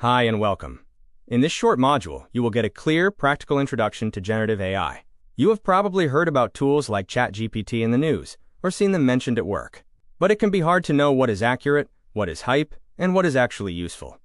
Hi and welcome. In this short module, you will get a clear, practical introduction to generative AI. You have probably heard about tools like ChatGPT in the news, or seen them mentioned at work. But it can be hard to know what is accurate, what is hype, and what is actually useful.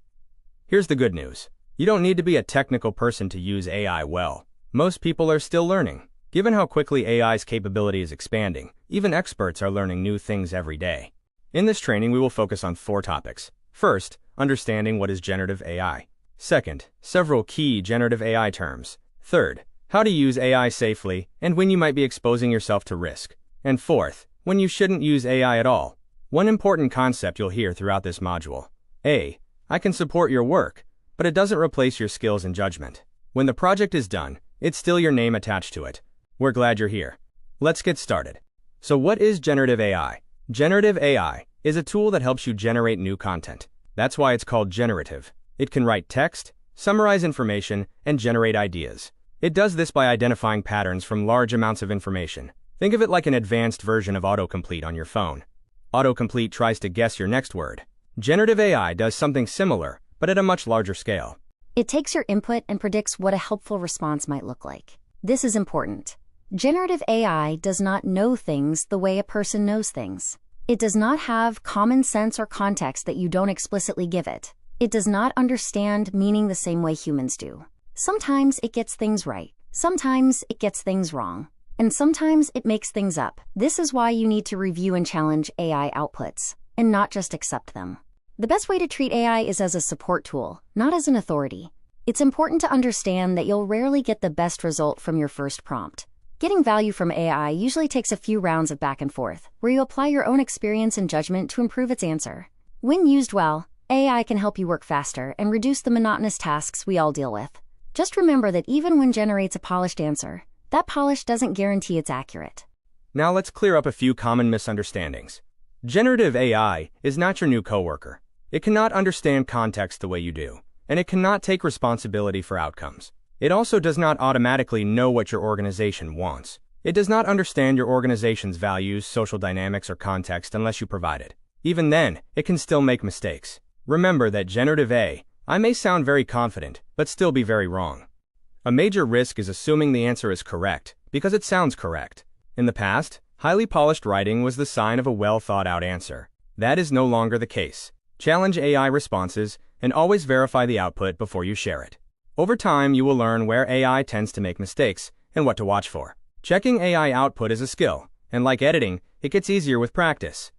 Here's the good news. You don't need to be a technical person to use AI well. Most people are still learning. Given how quickly AI's capability is expanding, even experts are learning new things every day. In this training, we will focus on 4 topics. First, understanding what is generative AI. Second, several key generative AI terms. Third, how to use AI safely and when you might be exposing yourself to risk. And fourth, when you shouldn't use AI at all. One important concept you'll hear throughout this module. I can support your work, but it doesn't replace your skills and judgment. When the project is done, it's still your name attached to it. We're glad you're here. Let's get started. So what is generative AI? Generative AI is a tool that helps you generate new content. That's why it's called generative. It can write text, summarize information, and generate ideas. It does this by identifying patterns from large amounts of information. Think of it like an advanced version of autocomplete on your phone. Autocomplete tries to guess your next word. Generative AI does something similar, but at a much larger scale. It takes your input and predicts what a helpful response might look like. This is important. Generative AI does not know things the way a person knows things. It does not have common sense or context that you don't explicitly give it. It does not understand meaning the same way humans do. Sometimes it gets things right. Sometimes it gets things wrong. And sometimes it makes things up. This is why you need to review and challenge AI outputs, and not just accept them. The best way to treat AI is as a support tool, not as an authority. It's important to understand that you'll rarely get the best result from your first prompt. Getting value from AI usually takes a few rounds of back and forth, where you apply your own experience and judgment to improve its answer. When used well, AI can help you work faster and reduce the monotonous tasks we all deal with. Just remember that even when it generates a polished answer, that polish doesn't guarantee it's accurate. Now let's clear up a few common misunderstandings. Generative AI is not your new coworker. It cannot understand context the way you do, and it cannot take responsibility for outcomes. It also does not automatically know what your organization wants. It does not understand your organization's values, social dynamics, or context unless you provide it. Even then, it can still make mistakes. Remember that generative AI may sound very confident, but still be very wrong. A major risk is assuming the answer is correct, because it sounds correct. In the past, highly polished writing was the sign of a well-thought-out answer. That is no longer the case. Challenge AI responses, and always verify the output before you share it. Over time, you will learn where AI tends to make mistakes and what to watch for. Checking AI output is a skill, and like editing, it gets easier with practice.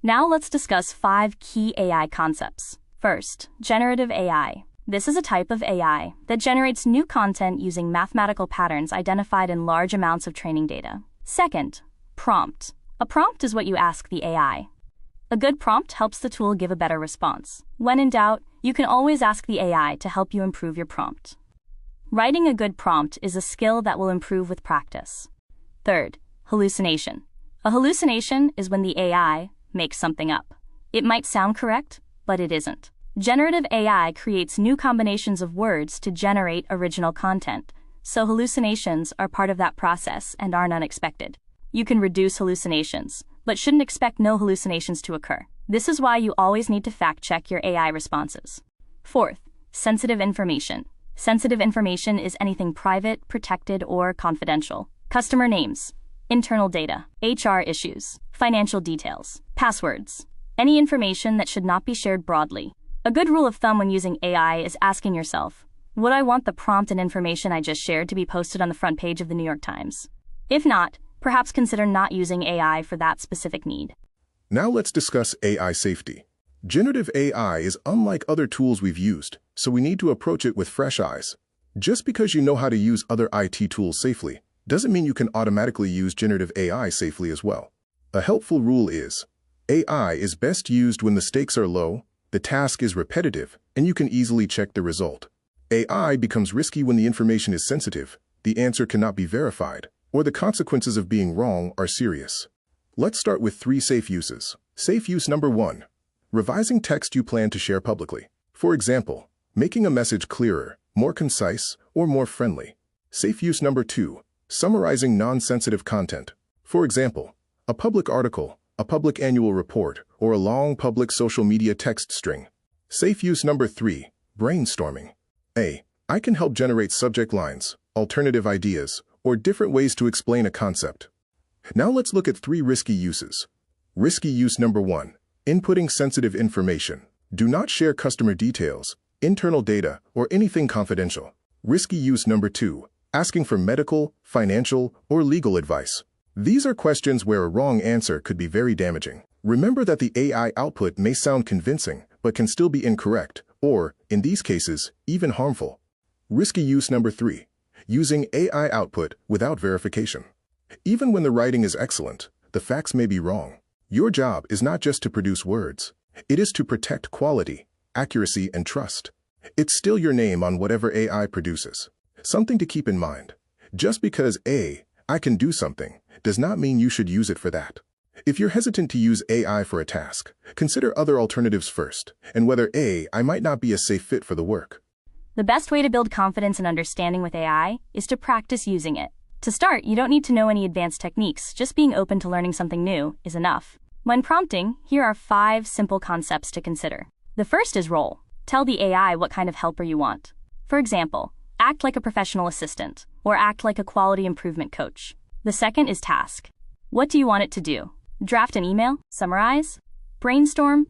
Now let's discuss 5 key AI concepts. First, generative AI. This is a type of AI that generates new content using mathematical patterns identified in large amounts of training data. Second, prompt. A prompt is what you ask the AI. A good prompt helps the tool give a better response. When in doubt, you can always ask the AI to help you improve your prompt. Writing a good prompt is a skill that will improve with practice. Third, hallucination. A hallucination is when the AI makes something up. It might sound correct, but it isn't. Generative AI creates new combinations of words to generate original content, so hallucinations are part of that process and aren't unexpected. You can reduce hallucinations, but shouldn't expect no hallucinations to occur. This is why you always need to fact-check your AI responses. Fourth, sensitive information. Sensitive information is anything private, protected, or confidential. Customer names, internal data, HR issues, financial details, passwords. Any information that should not be shared broadly. A good rule of thumb when using AI is asking yourself, would I want the prompt and information I just shared to be posted on the front page of the New York Times? If not, perhaps consider not using AI for that specific need. Now let's discuss AI safety. Generative AI is unlike other tools we've used, so we need to approach it with fresh eyes. Just because you know how to use other IT tools safely, doesn't mean you can automatically use generative AI safely as well. A helpful rule is, AI is best used when the stakes are low, the task is repetitive, and you can easily check the result. AI becomes risky when the information is sensitive, the answer cannot be verified, or the consequences of being wrong are serious. Let's start with 3 safe uses. Safe use number 1. Revising text you plan to share publicly. For example, making a message clearer, more concise, or more friendly. Safe use number 2. Summarizing non-sensitive content. For example, a public article, a public annual report, or a long public social media text string. Safe use number 3. Brainstorming. A. I can help generate subject lines, alternative ideas, or different ways to explain a concept. Now let's look at 3 risky uses. Risky use number 1. Inputting sensitive information. Do not share customer details, internal data, or anything confidential. Risky use number 2. Asking for medical, financial, or legal advice. These are questions where a wrong answer could be very damaging. Remember that the AI output may sound convincing, but can still be incorrect, or, in these cases, even harmful. Risky use number 3. Using AI output without verification. Even when the writing is excellent, the facts may be wrong. Your job is not just to produce words. It is to protect quality, accuracy, and trust. It's still your name on whatever AI produces. Something to keep in mind. Just because I can do something does not mean you should use it for that. If you're hesitant to use AI for a task, consider other alternatives first, and whether AI might not be a safe fit for the work. The best way to build confidence and understanding with AI is to practice using it. To start, you don't need to know any advanced techniques, just being open to learning something new is enough. When prompting, here are 5 simple concepts to consider. The first is role. Tell the AI what kind of helper you want. For example, act like a professional assistant, or act like a quality improvement coach. The second is task. What do you want it to do? Draft an email? Summarize? Brainstorm?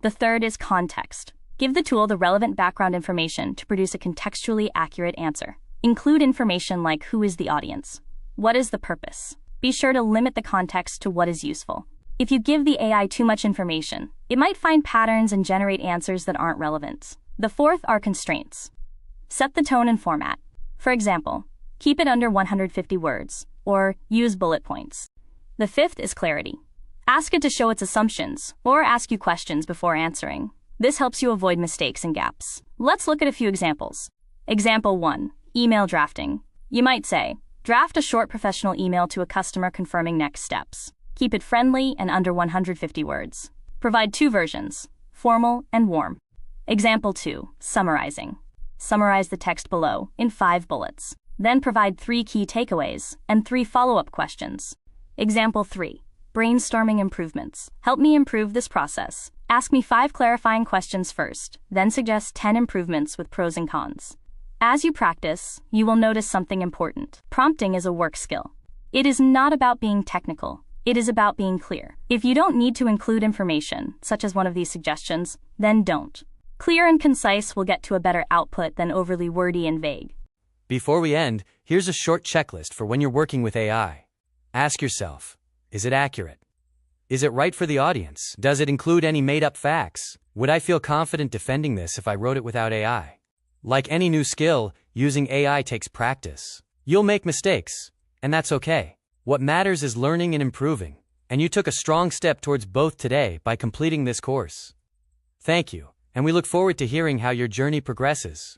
The third is context. Give the tool the relevant background information to produce a contextually accurate answer. Include information like who is the audience? What is the purpose? Be sure to limit the context to what is useful. If you give the AI too much information, it might find patterns and generate answers that aren't relevant. The fourth are constraints. Set the tone and format. For example, keep it under 150 words, or use bullet points. The fifth is clarity. Ask it to show its assumptions, or ask you questions before answering. This helps you avoid mistakes and gaps. Let's look at a few examples. Example 1. Email drafting. You might say, draft a short professional email to a customer confirming next steps. Keep it friendly and under 150 words. Provide 2 versions, formal and warm. Example 2. Summarizing. Summarize the text below in 5 bullets. Then provide 3 key takeaways and 3 follow-up questions. Example 3. Brainstorming improvements. Help me improve this process. Ask me 5 clarifying questions first, then suggest 10 improvements with pros and cons. As you practice, you will notice something important. Prompting is a work skill. It is not about being technical. It is about being clear. If you don't need to include information, such as one of these suggestions, then don't. Clear and concise will get to a better output than overly wordy and vague. Before we end, here's a short checklist for when you're working with AI. Ask yourself, is it accurate? Is it right for the audience? Does it include any made-up facts? Would I feel confident defending this if I wrote it without AI? Like any new skill, using AI takes practice. You'll make mistakes, and that's okay. What matters is learning and improving, and you took a strong step towards both today by completing this course. Thank you, and we look forward to hearing how your journey progresses.